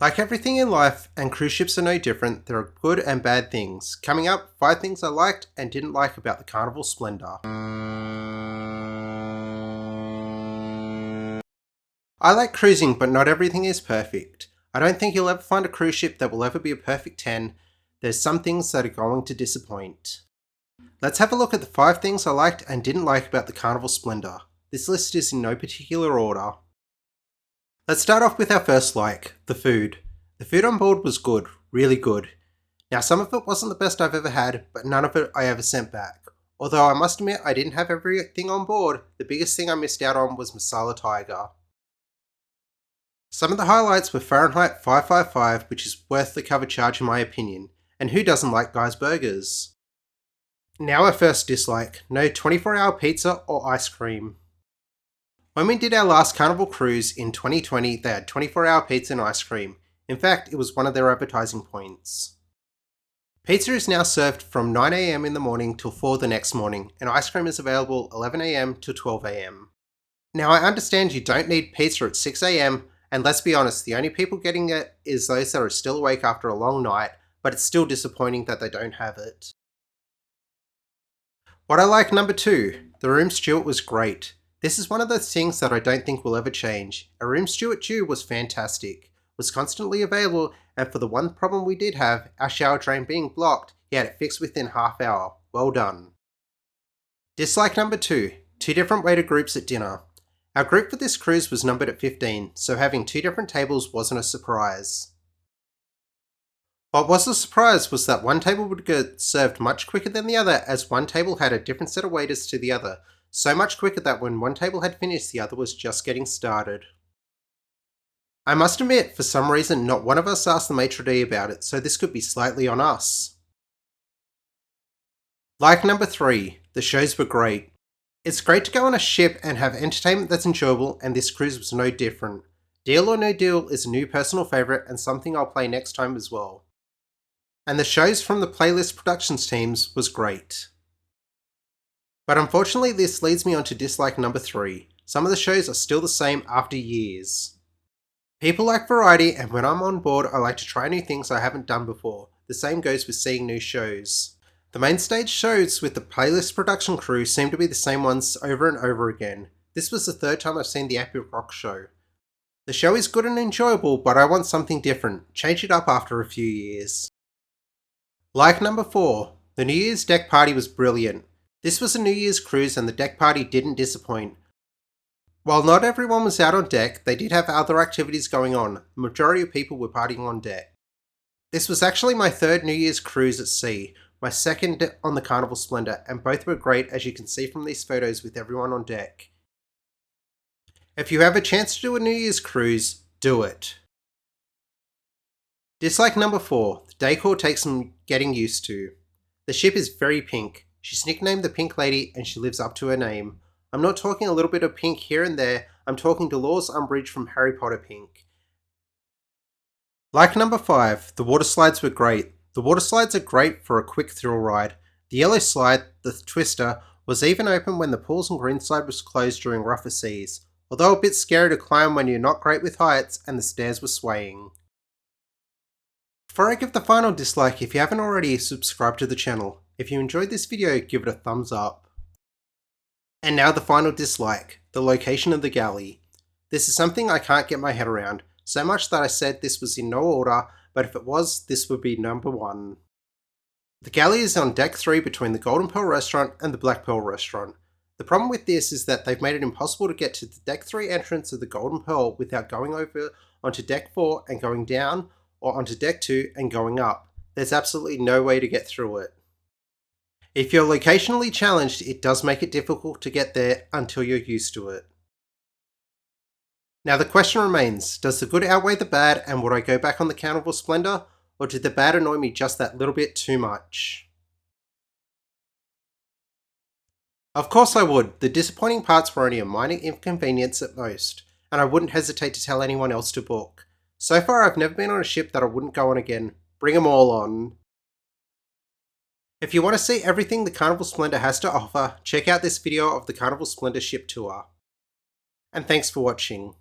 Like everything in life, and cruise ships are no different, there are good and bad things. Coming up, 5 things I liked and didn't like about the Carnival Splendor. I like cruising, but not everything is perfect. I don't think you'll ever find a cruise ship that will ever be a perfect 10. There's some things that are going to disappoint. Let's have a look at the 5 things I liked and didn't like about the Carnival Splendor. This list is in no particular order. Let's start off with our first like, the food. The food on board was good, really good. Now some of it wasn't the best I've ever had, but none of it I ever sent back. Although I must admit I didn't have everything on board, the biggest thing I missed out on was Masala Tiger. Some of the highlights were Fahrenheit 555, which is worth the cover charge in my opinion, and who doesn't like Guy's Burgers? Now our first dislike, no 24-hour pizza or ice cream. When we did our last Carnival cruise in 2020, they had 24-hour pizza and ice cream. In fact, it was one of their advertising points. Pizza is now served from 9 AM in the morning till 4 the next morning, and ice cream is available 11 AM to 12 AM. Now I understand you don't need pizza at 6 AM, and let's be honest, the only people getting it is those that are still awake after a long night, but it's still disappointing that they don't have it. What I like number 2, the room steward was great. This is one of those things that I don't think will ever change. A room steward Jew was fantastic, was constantly available, and for the one problem we did have, our shower drain being blocked, he had it fixed within half hour. Well done. Dislike number 2, 2 different waiter groups at dinner. Our group for this cruise was numbered at 15, so having 2 different tables wasn't a surprise. What was a surprise was that one table would get served much quicker than the other, as one table had a different set of waiters to the other. So much quicker that when one table had finished, the other was just getting started. I must admit, for some reason, not one of us asked the maitre d' about it, so this could be slightly on us. Like number 3, the shows were great. It's great to go on a ship and have entertainment that's enjoyable, and this cruise was no different. Deal or No Deal is a new personal favourite and something I'll play next time as well. And the shows from the Playlist Productions teams was great. But unfortunately this leads me on to dislike number 3. Some of the shows are still the same after years. People like variety, and when I'm on board I like to try new things I haven't done before. The same goes with seeing new shows. The main stage shows with the Playlist production crew seem to be the same ones over and over again. This was the 3rd time I've seen the Epic Rock show. The show is good and enjoyable, but I want something different. Change it up after a few years. Like number 4, the New Year's deck party was brilliant. This was a New Year's cruise and the deck party didn't disappoint. While not everyone was out on deck, they did have other activities going on. The majority of people were partying on deck. This was actually my 3rd New Year's cruise at sea, my 2nd on the Carnival Splendor, and both were great as you can see from these photos with everyone on deck. If you have a chance to do a New Year's cruise, do it. Dislike number 4, the decor takes some getting used to. The ship is very pink. She's nicknamed the Pink Lady and she lives up to her name. I'm not talking a little bit of pink here and there, I'm talking Dolores Umbridge from Harry Potter pink. Like number 5, the water slides were great. The water slides are great for a quick thrill ride. The yellow slide, the Twister, was even open when the pools and green slide was closed during rougher seas, although a bit scary to climb when you're not great with heights and the stairs were swaying. Before I give the final dislike, if you haven't already, subscribe to the channel. If you enjoyed this video, give it a thumbs up. And now the final dislike, the location of the galley. This is something I can't get my head around, so much that I said this was in no order, but if it was, this would be number 1. The galley is on deck 3 between the Golden Pearl restaurant and the Black Pearl restaurant. The problem with this is that they've made it impossible to get to the deck 3 entrance of the Golden Pearl without going over onto deck 4 and going down, or onto deck 2 and going up. There's absolutely no way to get through it. If you're locationally challenged, it does make it difficult to get there until you're used to it. Now the question remains, does the good outweigh the bad, and would I go back on the Carnival Splendor, or did the bad annoy me just that little bit too much? Of course I would. The disappointing parts were only a minor inconvenience at most, and I wouldn't hesitate to tell anyone else to book. So far I've never been on a ship that I wouldn't go on again. Bring them all on. If you want to see everything the Carnival Splendor has to offer, check out this video of the Carnival Splendor ship tour. And thanks for watching.